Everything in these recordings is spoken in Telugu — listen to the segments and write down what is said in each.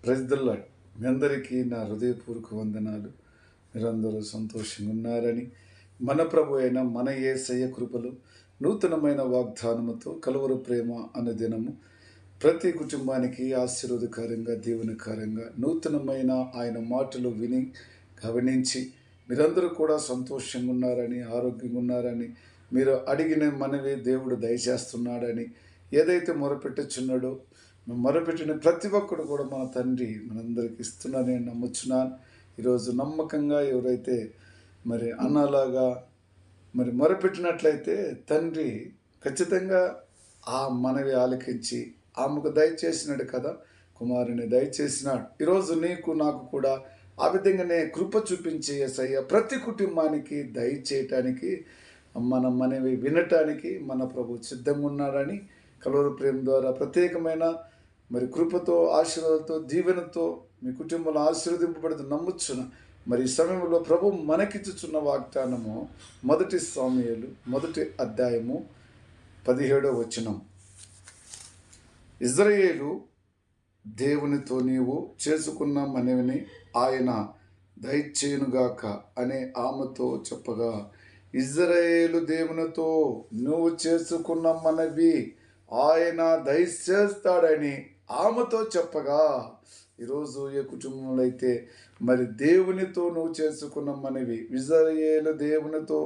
Praise the lord. మీ అందరికీ నా హృదయపూర్వక వందనాలు. మీరందరూ సంతోషంగా ఉన్నారని, మన ప్రభు అయిన మన యేసయ్య కృపలు నూతనమైన వాగ్దానముతో కలువరు ప్రేమ అనే దినము ప్రతి కుటుంబానికి ఆశీర్వాదకరంగా, దీవెనకరంగా నూతనమైన ఆయన మాటలు విని గమనించి మీరందరూ కూడా సంతోషంగా ఉన్నారని, ఆరోగ్యంగా ఉన్నారని, మీరు అడిగిన మనవి దేవుడు దయచేస్తున్నాడని, ఏదైతే మొరపెట్టుచున్నాడో మొరపెట్టిన ప్రతి ఒక్కడు కూడా మన తండ్రి మనందరికి ఇస్తున్నానని నమ్ముచున్నాను. ఈరోజు నమ్మకంగా ఎవరైతే మరి అన్నలాగా మరి మొరపెట్టినట్లయితే తండ్రి ఖచ్చితంగా ఆ మనవి ఆలకించి ఆమెకు దయచేసినాడు కదా, కుమారుని దయచేసినాడు. ఈరోజు నీకు నాకు కూడా ఆ విధంగానే కృప చూపించే యేసయ్య ప్రతి కుటుంబానికి దయచేయటానికి, మన మనవి వినటానికి మన ప్రభు సిద్ధంగా ఉన్నాడని కలువరి ప్రేమ ద్వారా ప్రత్యేకమైన మరి కృపతో, ఆశీర్వాదంతో, దీవెనతో మీ కుటుంబంలో ఆశీర్వదింపబడుతూ నమ్ముచున్న మరి ఈ సమయంలో ప్రభు మనకిచ్చుచున్న వాగ్దానము 1 సమూయేలు 1 అధ్యాయము 17వ వచనం. ఇజ్రాయేలు దేవునితో నీవు చేసుకున్న మనవిని ఆయన దయచేయునుగాక అనే ఆమెతో చెప్పగా, ఇజ్రాయేలు దేవునితో నువ్వు చేసుకున్న మనవి ఆయన దయచేస్తాడని ఆమెతో చెప్పగా, ఈరోజు ఏ కుటుంబంలో అయితే మరి దేవునితో నువ్వు చేసుకున్న మనవి, ఇజ్రాయేలు దేవునితో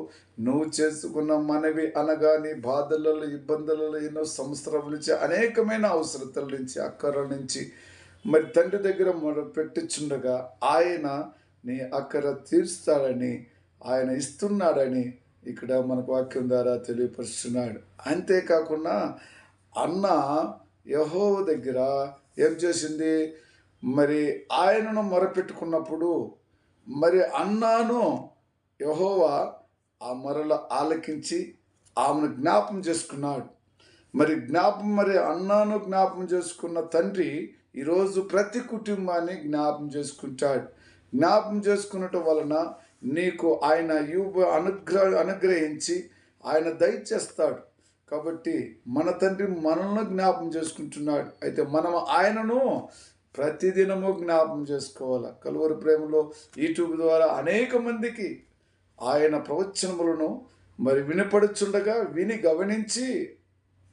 నువ్వు చేసుకున్న మనవి అనగా నీ బాధలలో, ఇబ్బందులలో, ఎన్నో సంవత్సరాల నుంచి అనేకమైన అవసరతల నుంచి, అక్కర నుంచి మరి తండ్రి దగ్గర మొరపెట్టుచుండగా ఆయన నీ అక్కర తీర్స్తాడని, ఆయన ఇస్తున్నాడని ఇక్కడ మనకు వాక్యం ద్వారా తెలియపరుస్తున్నాడు. అంతేకాకుండా అన్న యెహోవా దగ్గర ఏం చేసింది, మరి ఆయనను మొరపెట్టుకున్నప్పుడు మరి అన్నాను యెహోవా ఆ మొరల ఆలకించి ఆమెను జ్ఞాపం చేసుకున్నాడు. మరి అన్నాను జ్ఞాపం చేసుకున్న తండ్రి ఈరోజు ప్రతి కుటుంబాన్ని జ్ఞాపం చేసుకుంటాడు. జ్ఞాపం చేసుకున్నట్టు వలన నీకు ఆయన అనుగ్రహించి ఆయన దయచేస్తాడు. కాబట్టి మన తండ్రి మనల్ని జ్ఞాపం చేసుకుంటున్నాడు. అయితే మనం ఆయనను ప్రతిదినము జ్ఞాపం చేసుకోవాలి. కలువరి ప్రేమలో యూట్యూబ్ ద్వారా అనేక మందికి ఆయన ప్రవచనములను మరి వినపడుచుండగా విని గమనించి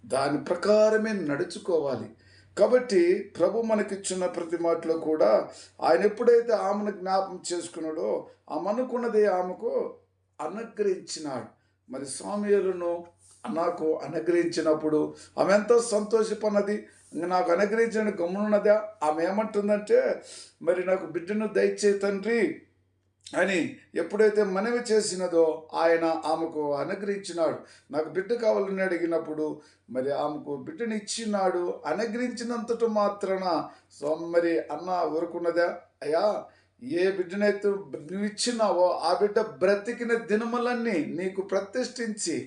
దాని ప్రకారమే నడుచుకోవాలి. కాబట్టి ప్రభు మనకిచ్చిన ప్రతి మాటలో కూడా ఆయన ఎప్పుడైతే ఆమెను జ్ఞాపం చేసుకున్నాడో ఆమె అనుకున్నది ఆమెకు అనుగ్రహించినాడు. మరి సమూయేలును నాకు అనుగ్రహించినప్పుడు ఆమె ఎంతో సంతోషపడినది. నాకు అనుగ్రహించిన గమ్మునున్నదా? ఆమె ఏమంటుందంటే, మరి నాకు బిడ్డను దయచేయి తండ్రి అని ఎప్పుడైతే మనవి చేసినదో ఆయన ఆమెకు అనుగ్రహించినాడు. నాకు బిడ్డ కావాలని అడిగినప్పుడు మరి ఆమెకు బిడ్డను ఇచ్చినాడు. అనుగ్రహించినంతట మాత్రాన మరి అన్న ఊరుకున్నదా? అయ్యా, ఏ బిడ్డనైతే నువ్వు ఇచ్చినావో ఆ బిడ్డ బ్రతికిన దినములన్నీ నీకు ప్రతిష్ఠించి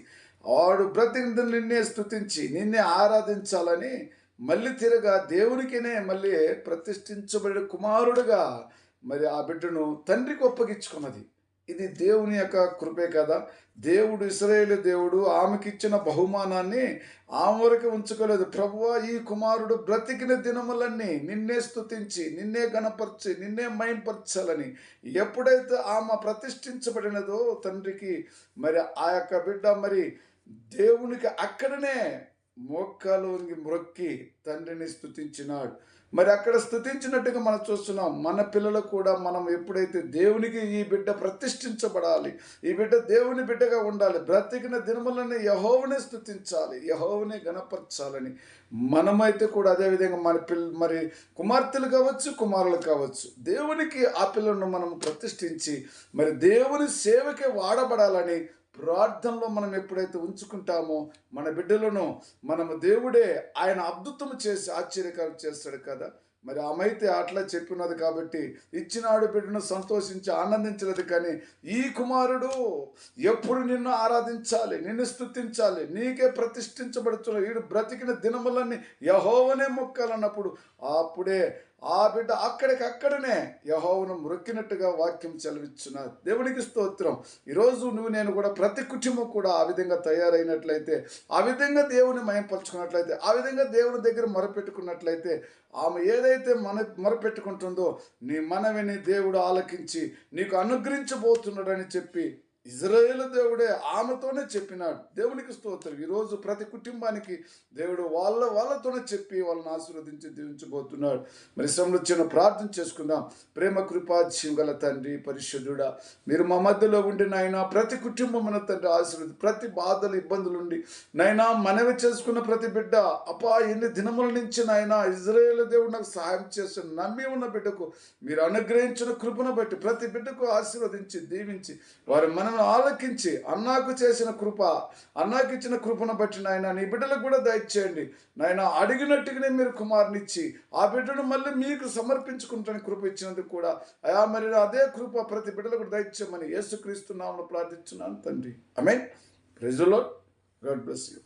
వాడు బ్రతికిన నిన్నే స్తుతించి నిన్నే ఆరాధించాలని మళ్ళీ తిరగా దేవునికినే మళ్ళీ ప్రతిష్ఠించబడిన కుమారుడుగా మరి ఆ బిడ్డను తండ్రికి ఒప్పగించుకున్నది. ఇది దేవుని యొక్క కృపే కదా. దేవుడు, ఇశ్రాయేలు దేవుడు ఆమెకిచ్చిన బహుమానాన్ని ఆమె వరకు ఉంచుకోలేదు. ప్రభువా, ఈ కుమారుడు బ్రతికిన దినములన్నీ నిన్నే స్తుతించి నిన్నే గణపరిచి నిన్నే మయంపరచాలని ఎప్పుడైతే ఆమె ప్రతిష్ఠించబడినదో తండ్రికి, మరి ఆ యొక్క బిడ్డ మరి దేవునికి అక్కడనే మోకాలు మ్రొక్కి తండ్రిని స్తుతించినాడు. మరి అక్కడ స్తుతించినట్టుగా మనం చూస్తున్నాం. మన పిల్లలు కూడా మనం ఎప్పుడైతే దేవునికి ఈ బిడ్డ ప్రతిష్ఠించబడాలి, ఈ బిడ్డ దేవుని బిడ్డగా ఉండాలి, బ్రతికిన దినములన్నీ యెహోవానే స్తుతించాలి, యెహోవానే గణపరచాలని మనమైతే కూడా అదేవిధంగా మరి కుమార్తెలు కావచ్చు, కుమారులు కావచ్చు, దేవునికి ఆ పిల్లలను మనం ప్రతిష్ఠించి మరి దేవుని సేవకే వాడబడాలని ప్రార్థనలో మనం ఎప్పుడైతే ఉంచుకుంటామో మన బిడ్డలను మనము దేవుడే ఆయన అద్భుతం చేసి ఆశ్చర్యకాలు చేస్తాడు కదా. మరి ఆమె అయితే అట్లా చెప్పినది కాబట్టి ఇచ్చినాడు బిడ్డను సంతోషించి ఆనందించలేదు. కానీ ఈ కుమారుడు ఎప్పుడు నిన్ను ఆరాధించాలి, నిన్ను స్తుతించాలి, నీకే ప్రతిష్ఠించబడుతున్న వీడు బ్రతికిన దినములన్నీ యెహోవానే మొక్కాలన్నప్పుడు అప్పుడే ఆ బిడ్డ అక్కడికక్కడనే యెహోవాను మొక్కినట్టుగా వాక్యం సెలవిచ్చున్నారు. దేవునికి స్తోత్రం. ఈరోజు నువ్వు నేను కూడా ప్రతి కుటుంబం కూడా ఆ విధంగా తయారైనట్లయితే, ఆ విధంగా దేవుని మయంపరుచుకున్నట్లయితే, ఆ విధంగా దేవుని దగ్గర మొరపెట్టుకున్నట్లయితే, ఆమె ఏదైతే మొరపెట్టుకుంటుందో నీ మనవిని దేవుడు ఆలకించి నీకు అనుగ్రహించబోతున్నాడని చెప్పి ఇజ్రాయేలు దేవుడే ఆమెతోనే చెప్పినాడు. దేవునికి స్తోత్రం. ఈరోజు ప్రతి కుటుంబానికి దేవుడు వాళ్ళతోనే చెప్పి వాళ్ళని ఆశీర్వదించి దీవించబోతున్నాడు. మరి శ్రమలు చిన్న ప్రార్థన చేసుకుందాం. ప్రేమ కృపా గల తండ్రి పరిశుద్ధుడా, మీరు మా మధ్యలో ఉండి నాయన ప్రతి కుటుంబమున తండ్రి ఆశీర్వది, ప్రతి బాధలు ఇబ్బందులు ఉండి నైనా మనవి చేసుకున్న ప్రతి బిడ్డ ఎన్ని దినముల నుంచి నాయన ఇజ్రాయేలు దేవుడు నాకు సహాయం చేస్తున్న నమ్మి ఉన్న బిడ్డకు మీరు అనుగ్రహించిన కృపను బట్టి ప్రతి బిడ్డకు ఆశీర్వదించి దీవించి వారి మనను ఆలకించి అన్నాకు చేసిన కృప, అన్నాకు ఇచ్చిన కృపను బట్టి నాయన నీ బిడ్డలకు కూడా దయచేయండి నాయన. అడిగినట్టుగానే మీరు కుమారునిచ్చి ఆ బిడ్డను మళ్ళీ మీకు సమర్పించుకుంటానికి కృప ఇచ్చినందుకు కూడా మరి అదే కృప ప్రతి బిడ్డలకు దయచేయమని యేసుక్రీస్తు నామములో ప్రార్థిస్తున్నాను తండ్రి. ఆమేన్. Praise the Lord. God bless you.